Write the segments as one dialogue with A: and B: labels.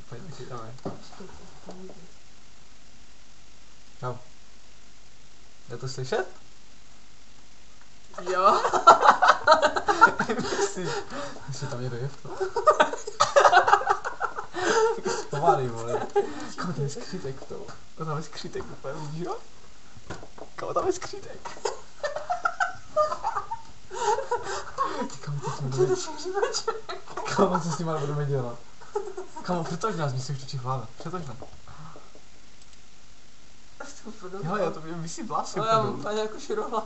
A: Pojď, taky dáme. Čau. Je to slyšet?
B: Jo.
A: Myslíš? Jestli tam někdo je v tom. Pomalej, vole. Kámo, tam je skřítek v tom. Tam je skřítek, úplně vidíš ho? Kámo, tam je skřítek. Kámo, co s ním budeme... Kámo, co s ním budeme dělat? Kámo, přetoč nás, mi se už točí hlava. Přetoč nás. Hele, já to mě visí vlasy.
B: No já mám úplně jako širohla.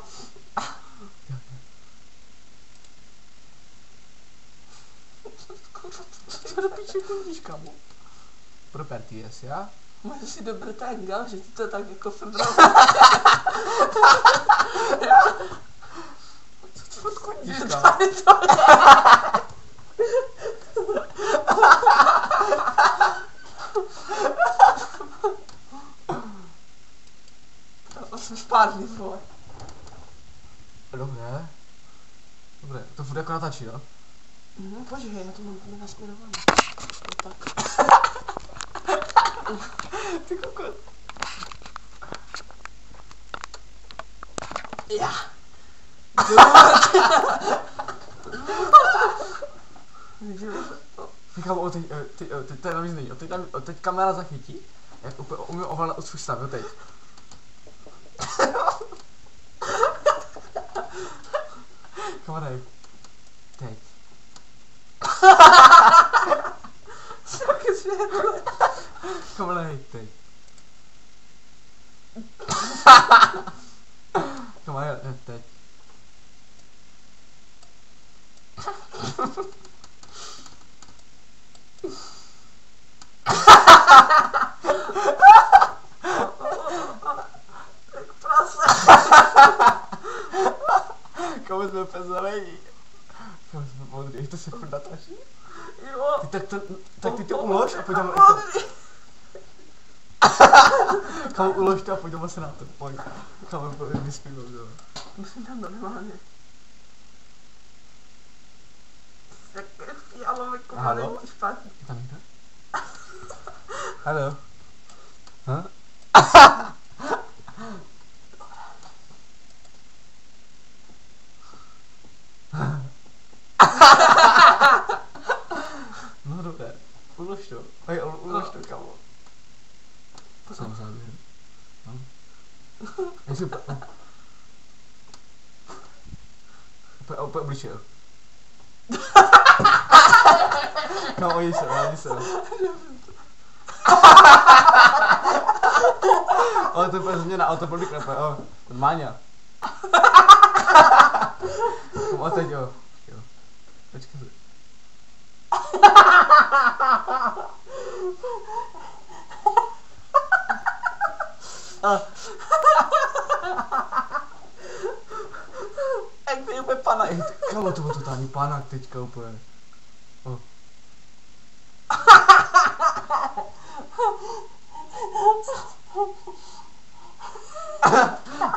A: Co do píče chodíš, kámo? Proper ty jes, já?
B: Můžeš si do Brtanga, že ti to tak jako febral.
A: Co chodíš, kámo?
B: Já jsem spárný, vole.
A: Dobré. Dobré, to furt jako natáčí, no?
B: Počkej, já to mám nasměrované. Tak.
A: Ty kokot.
B: Já.
A: Ty kámo, teď to je navíc není, teď kamera zachytí, jak úplně umím ovládat od svůj stav, jo teď. Kamera je teď.
B: Taky světlo.
A: Kamera je teď. Kamera je teď. Kámo, jsme pezelení. Kámo, jsme modrý, jak to se furt natáčí?
B: Jo.
A: Tak ty to ulož a pojďme na to. Kámo, ulož to a pojďme se na to, pojď. Kámo, vyspívám, jo.
B: Musím tam normálně. Jak je fialové komady, špatně.
A: Je tam někdo? Haló? Hm? No dobré, ulož to. Hej, ulož to, kámo. Jsem záběr. No. Je super. Úplně obličej. Kámo, oni se. Ale to je úplně změna, ale to byl mikro, jo. Máňa. A teď jo. Počkej se.
B: Jak to je úplně pana.
A: Kámo, to byl totální panák teďka úplně. Oh.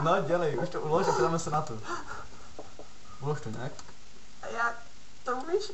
A: No dělej, už to ulož a ptáme se na to. Ulož to nějak.
B: A jak to umíš?